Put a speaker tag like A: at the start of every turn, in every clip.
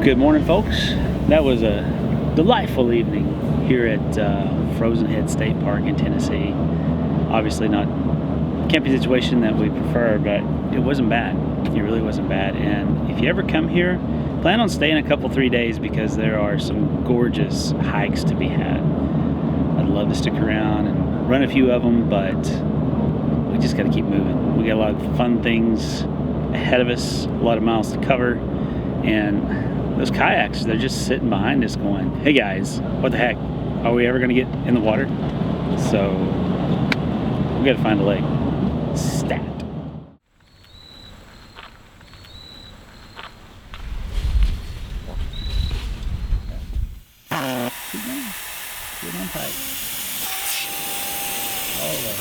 A: Good morning, folks. That was a delightful evening here at Frozen Head State Park in Tennessee. Obviously not a camping situation that we prefer, but it wasn't bad. It really wasn't bad. And if you ever come here, plan on staying a couple, 3 days, because there are some gorgeous hikes to be had. I'd love to stick around and run a few of them, but we just got to keep moving. We got a lot of fun things ahead of us, a lot of miles to cover, and those kayaks, they're just sitting behind us going, hey guys, what the heck? Are we ever going to get in the water? So we got to find a lake. Stat. Keep going. Keep on tight. All the way.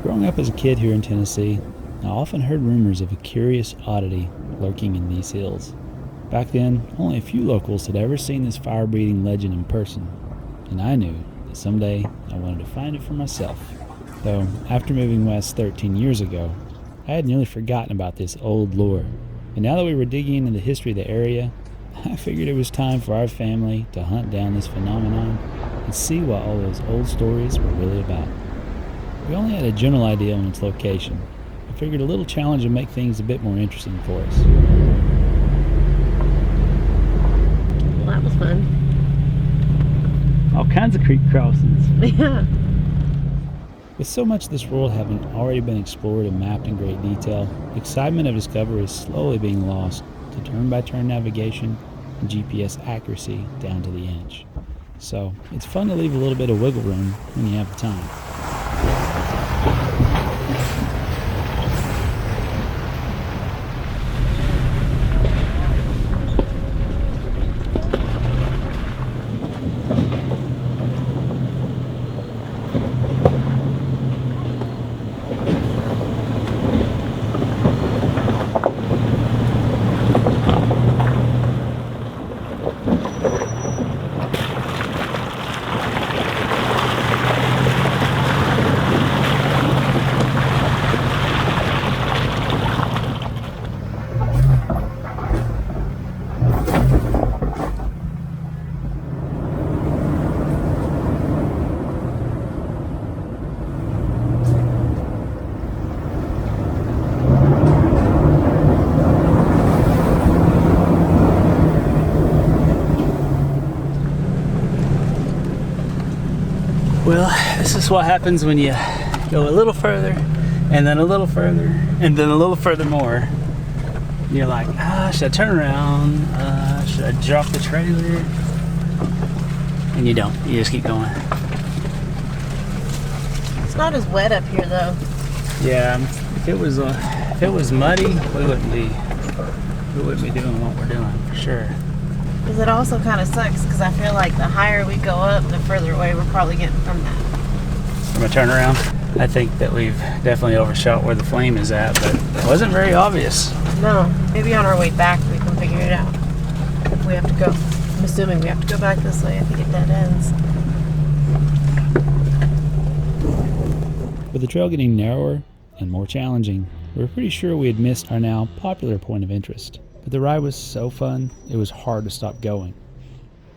A: Growing up as a kid here in Tennessee, I often heard rumors of a curious oddity lurking in these hills. Back then, only a few locals had ever seen this fire-breathing legend in person, and I knew that someday I wanted to find it for myself. Though, after moving west 13 years ago, I had nearly forgotten about this old lore, and now that we were digging into the history of the area, I figured it was time for our family to hunt down this phenomenon and see what all those old stories were really about. We only had a general idea on its location. I figured a little challenge would make things a bit more interesting for us.
B: Well, that was fun.
A: All kinds of creek crossings.
B: Yeah.
A: With so much of this world having already been explored and mapped in great detail, the excitement of discovery is slowly being lost to turn-by-turn navigation and GPS accuracy down to the inch. So, it's fun to leave a little bit of wiggle room when you have the time. Well, this is what happens when you go a little further, and then a little further, and then a little further more. You're like, should I turn around? Should I drop the trailer? And you don't. You just keep going.
B: It's not as wet up here, though.
A: Yeah, if it was muddy, we wouldn't be doing what we're doing for sure.
B: Because it also kind of sucks, because I feel like the higher we go up, the further away we're probably getting from that.
A: From a turnaround, I think that we've definitely overshot where the flame is at, but it wasn't very obvious.
B: No, maybe on our way back we can figure it out. If we have to go, I'm assuming we have to go back this way. I think it dead ends.
A: With the trail getting narrower and more challenging, we were pretty sure we had missed our now popular point of interest, but the ride was so fun, it was hard to stop going.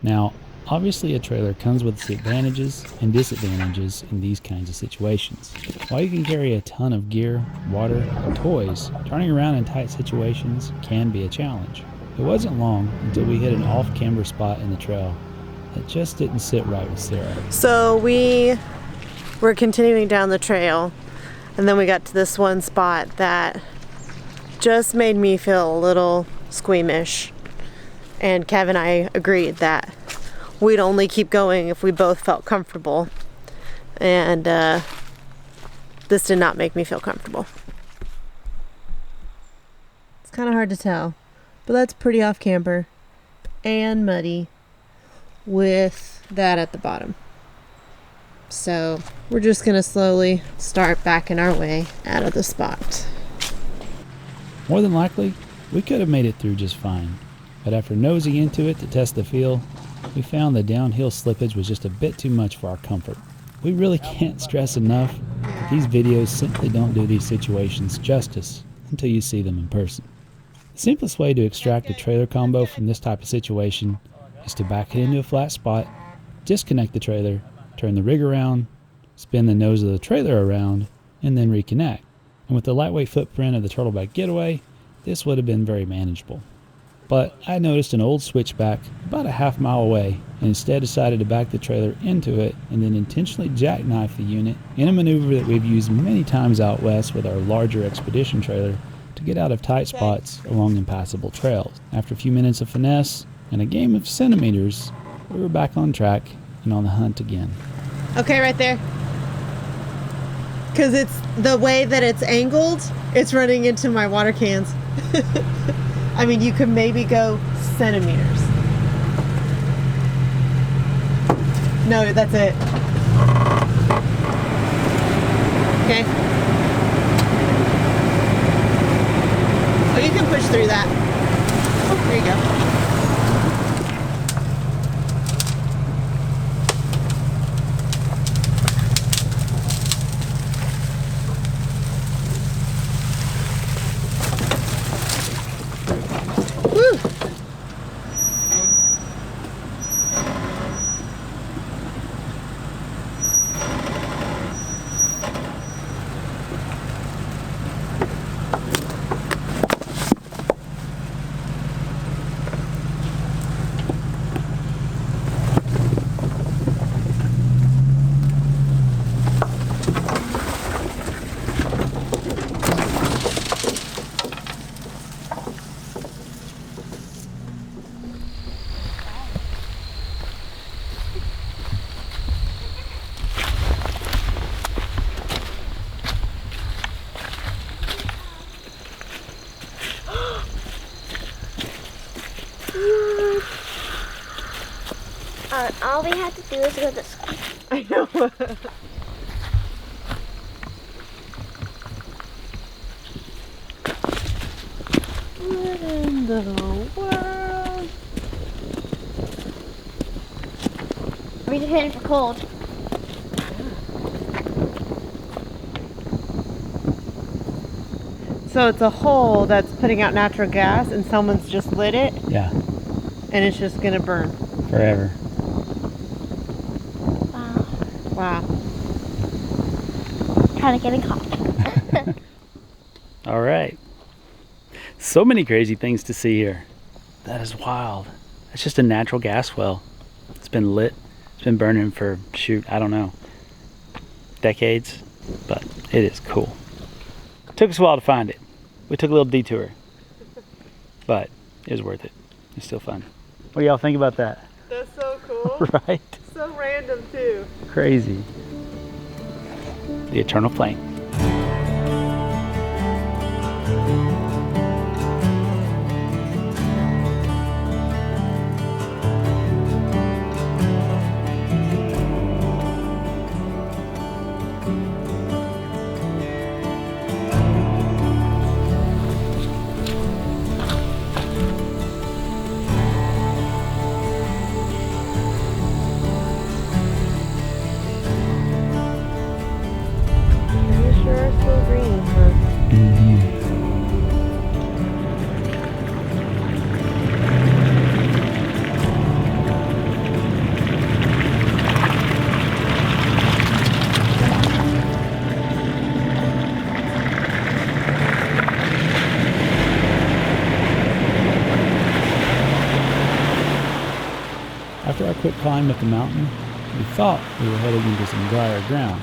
A: Now, obviously a trailer comes with its advantages and disadvantages in these kinds of situations. While you can carry a ton of gear, water, and toys, turning around in tight situations can be a challenge. It wasn't long until we hit an off-camber spot in the trail that just didn't sit right with Sarah.
B: So we were continuing down the trail, and then we got to this one spot that just made me feel a little squeamish. And Kev and I agreed that we'd only keep going if we both felt comfortable. And this did not make me feel comfortable. It's kind of hard to tell, but that's pretty off camber and muddy with that at the bottom. So we're just gonna slowly start backing our way out of the spot.
A: More than likely, we could have made it through just fine, but after nosing into it to test the feel, we found the downhill slippage was just a bit too much for our comfort. We really can't stress enough that these videos simply don't do these situations justice until you see them in person. The simplest way to extract a trailer combo from this type of situation is to back it into a flat spot, disconnect the trailer, turn the rig around, spin the nose of the trailer around, and then reconnect. And with the lightweight footprint of the Turtleback Getaway, this would have been very manageable. But I noticed an old switchback about a half-mile away and instead decided to back the trailer into it and then intentionally jackknife the unit in a maneuver that we've used many times out west with our larger expedition trailer to get out of tight spots along impassable trails. After a few minutes of finesse and a game of centimeters, we were back on track and on the hunt again.
B: Okay, right there. Because it's the way that it's angled, it's running into my water cans. I mean, you could maybe go centimeters. No, that's it. Okay. Oh, you can push through that. Oh, there you go.
C: All we have to do is go this way.
B: I know. What in the world?
C: We just hitting for cold.
B: So it's a hole that's putting out natural gas and someone's just lit it
A: Yeah,
B: and it's just gonna burn.
A: forever.
C: Wow.
B: Wow.
C: Kind of getting hot.
A: All right. So many crazy things to see here. That is wild. It's just a natural gas well. It's been lit. It's been burning for, shoot, I don't know, decades, but it is cool. Took us a while to find it. We took a little detour, but it was worth it. It's still fun. What do y'all think about that?
B: That's so cool.
A: Right?
B: So random too.
A: Crazy. The eternal flame.
B: You sure are so green, huh?
A: Mm-hmm.
D: After our quick climb up the mountain, we thought we were heading into some drier ground,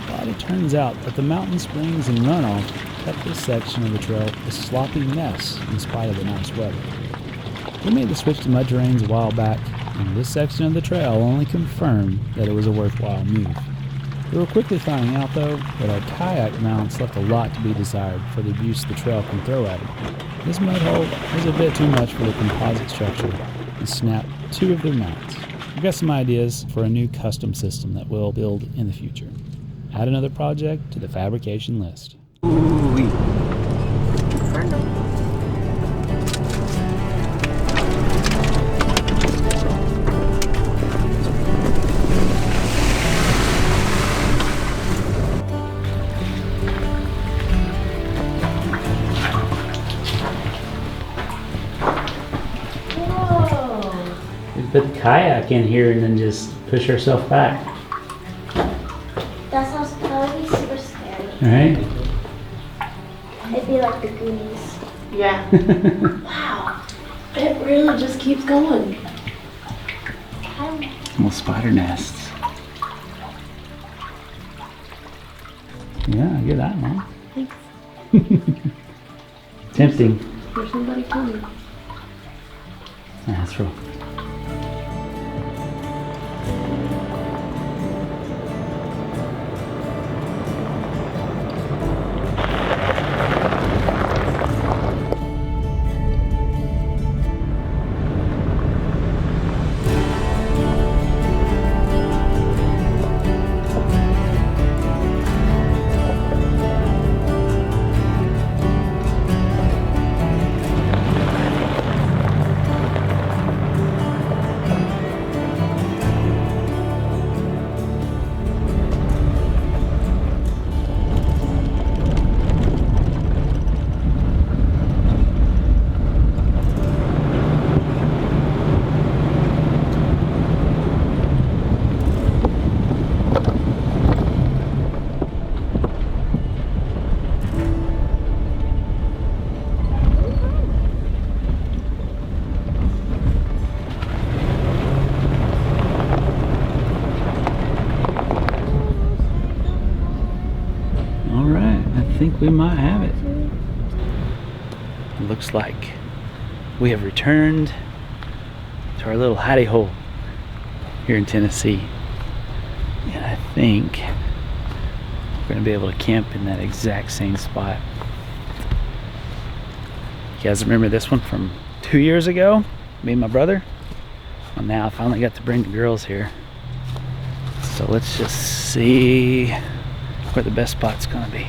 D: but it turns out that the mountain springs and runoff kept this section of the trail a sloppy mess in spite of the nice weather. We made the switch to mud terrains a while back, and this section of the trail only confirmed that it was a worthwhile move. We were quickly finding out, though, that our kayak mounts left a lot to be desired for the abuse the trail can throw at them. This mud hole was a bit too much for the composite structure and snapped 2 of their mounts. We've got some ideas for a new custom system that we'll build in the future. Add another project to the fabrication list.
A: Ooh-wee. Put the kayak in here and then just push ourselves back.
C: That sounds probably super scary.
A: Right?
C: It'd be like the Goonies.
B: Yeah. Wow. It really just keeps going.
A: Little spider nests. Yeah, good eye, Mom.
B: Thanks.
A: Tempting.
B: There's somebody coming.
A: That's real. I think we might have it. It looks like we have returned to our little hidey hole here in Tennessee. And I think we're going to be able to camp in that exact same spot. You guys remember this one from 2 years ago? Me and my brother? Well, now I finally got to bring the girls here. So let's just see where the best spot's going to be.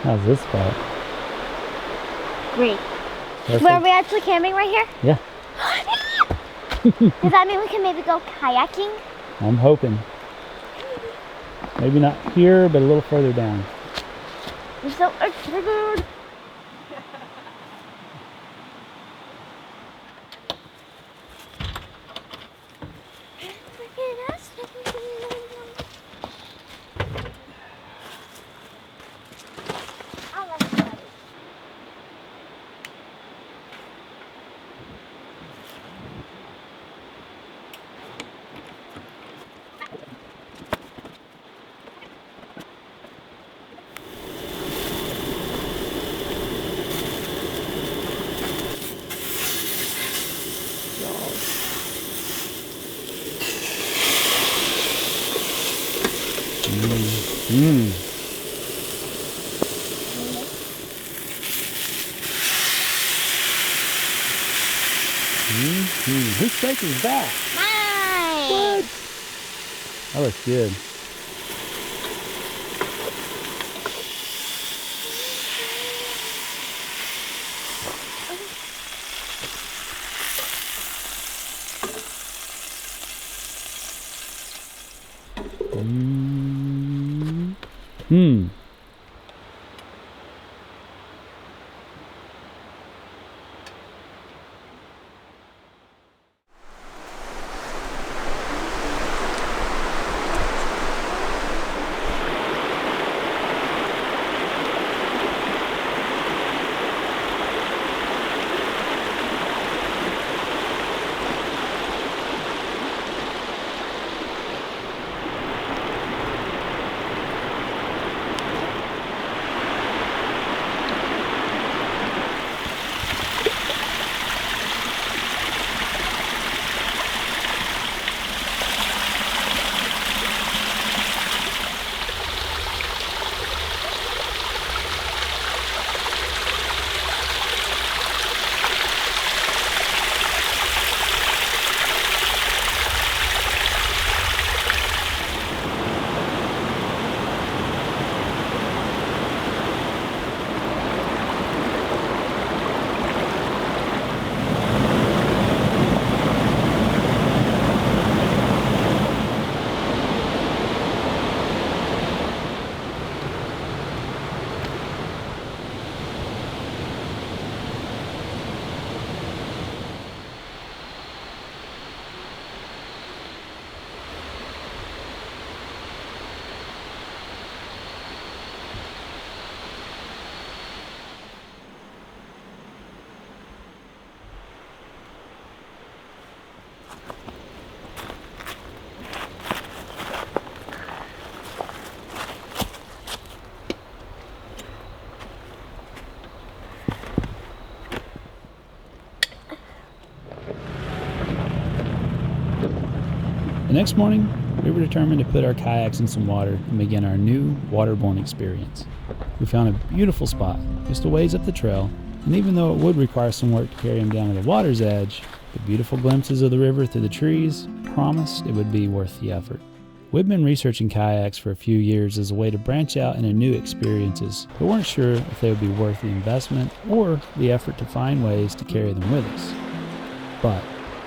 A: How's this spot?
C: Great.
A: Perfect.
C: Were we actually camping right here?
A: Yeah,
C: Does that mean we can maybe go kayaking?
A: I'm hoping. Maybe not here, but a little further down.
C: I'm so excited.
A: Whose steak is that?
C: Mine.
A: What? That looks good.
D: next morning, we were determined to put our kayaks in some water and begin our new waterborne experience. We found a beautiful spot, just a ways up the trail, and even though it would require some work to carry them down to the water's edge, the beautiful glimpses of the river through the trees promised it would be worth the effort. We've been researching kayaks for a few years as a way to branch out into new experiences, but weren't sure if they would be worth the investment or the effort to find ways to carry them with us. But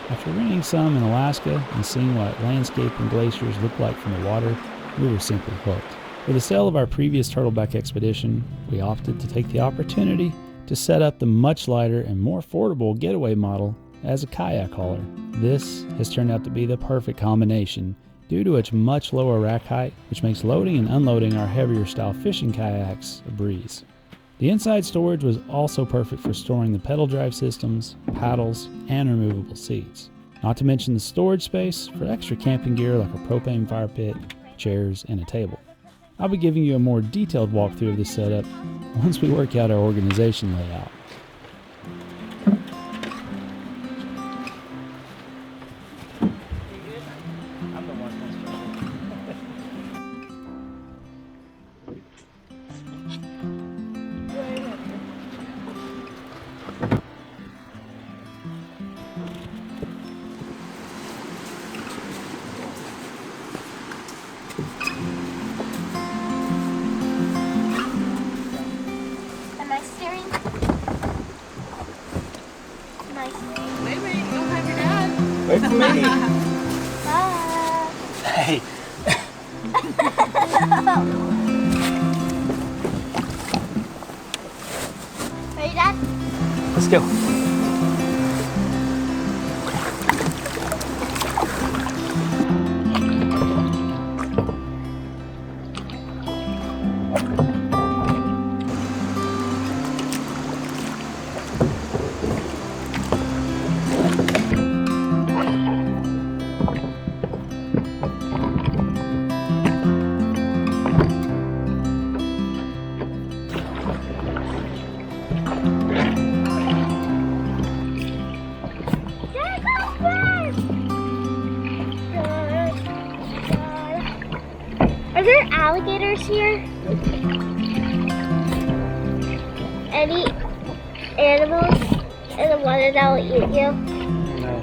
D: after renting some in Alaska and seeing what landscape and glaciers look like from the water, we were simply hooked. With the sale of our previous turtleback expedition, we opted to take the opportunity to set up the much lighter and more affordable getaway model as a kayak hauler. This has turned out to be the perfect combination due to its much lower rack height, which makes loading and unloading our heavier style fishing kayaks a breeze. The inside storage was also perfect for storing the pedal drive systems, paddles, and removable seats. Not to mention the storage space for extra camping gear like a propane fire pit, chairs, and a table. I'll be giving you a more detailed walkthrough of this setup once we work out our organization layout.
C: Am I steering? Am I steering?
B: Wait, you don't have your dad.
A: Wait for me. Hey.
C: Ready, Dad?
A: Let's go.
C: Are there alligators here? Any animals in the water that will eat you?
A: No.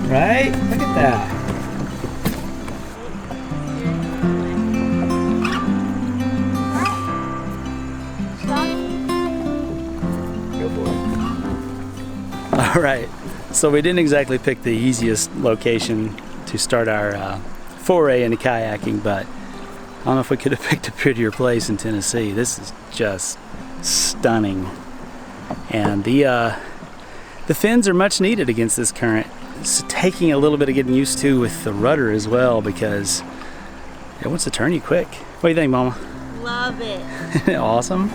A: Right? Look at that. Go for it. All right. So we didn't exactly pick the easiest location to start our foray into kayaking, but I don't know if we could have picked a prettier place in Tennessee. This is just stunning. And the fins are much needed against this current. It's taking a little bit of getting used to with the rudder as well because it wants to turn you quick. What do you think, Mama?
B: Love it.
A: Awesome.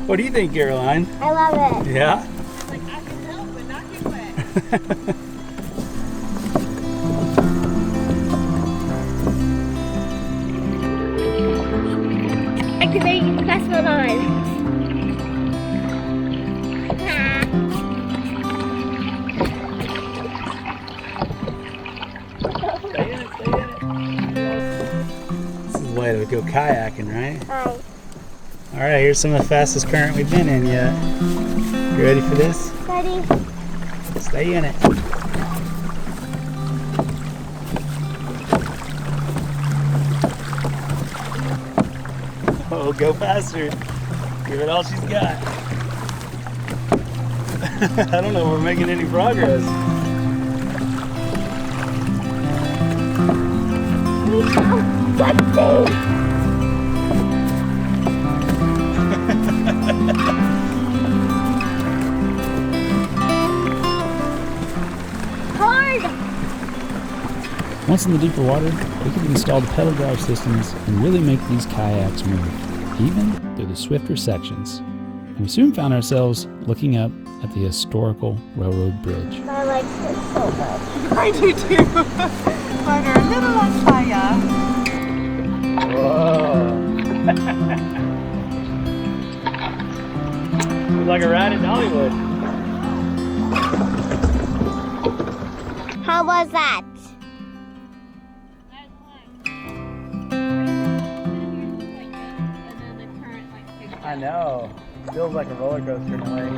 A: What do you think, Caroline?
C: I love it.
A: Yeah?
B: Like, I can help but not get wet.
C: I can make the best one on.
A: Stay in it, stay in it. This is the way to go kayaking, right?
C: Hi.
A: All right, here's some of the fastest current we've been in yet. You ready for this?
C: Ready?
A: Stay in it. Oh, go faster. Give it all she's got. I don't know if we're making any progress.
C: Hard!
D: Once in the deeper water, we could install the pedal drive systems and really make these kayaks move, even through the swifter sections. And we soon found ourselves looking up at the historical railroad bridge.
C: I like this so much.
B: I do too. Mine are a little on fire.
A: Whoa. It's like a ride in Hollywood.
C: How was that?
A: I know. Feels like a roller coaster in a way.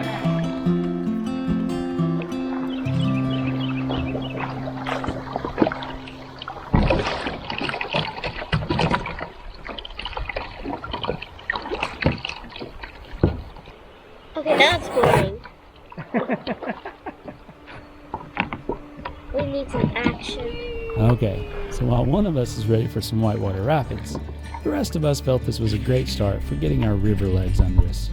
C: Okay, that's boring. We need some action.
D: Okay, so while one of us is ready for some whitewater rapids, the rest of us felt this was a great start for getting our river legs under us.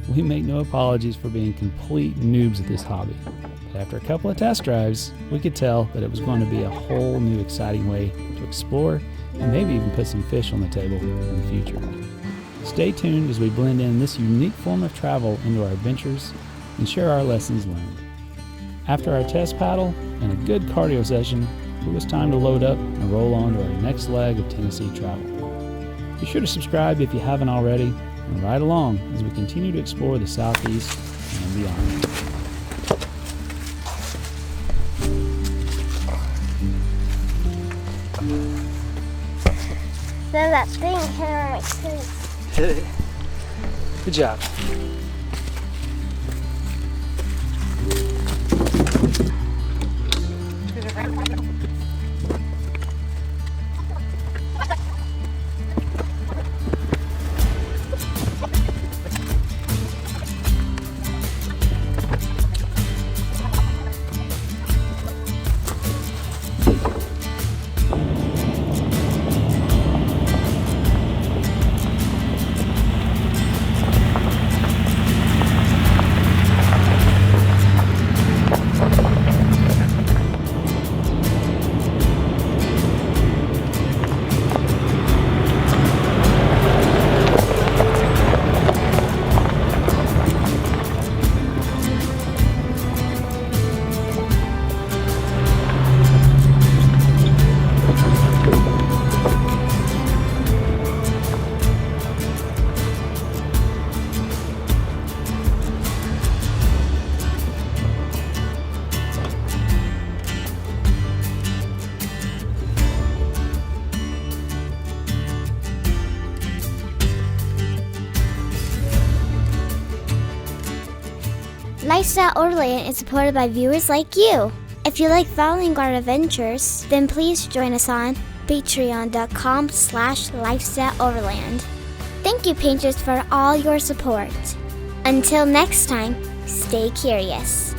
D: We make no apologies for being complete noobs at this hobby, but after a couple of test drives, we could tell that it was going to be a whole new exciting way to explore and maybe even put some fish on the table in the future. Stay tuned as we blend in this unique form of travel into our adventures and share our lessons learned. After our test paddle and a good cardio session, it was time to load up and roll on to our next leg of Tennessee travel. Be sure to subscribe if you haven't already, and ride along as we continue to explore the Southeast and beyond.
C: Then that thing hit on my face.
A: Good job.
C: Lifestyle Overland is supported by viewers like you. If you like following our adventures, then please join us on patreon.com/lifestyleoverland. Thank you, painters, for all your support. Until next time, stay curious.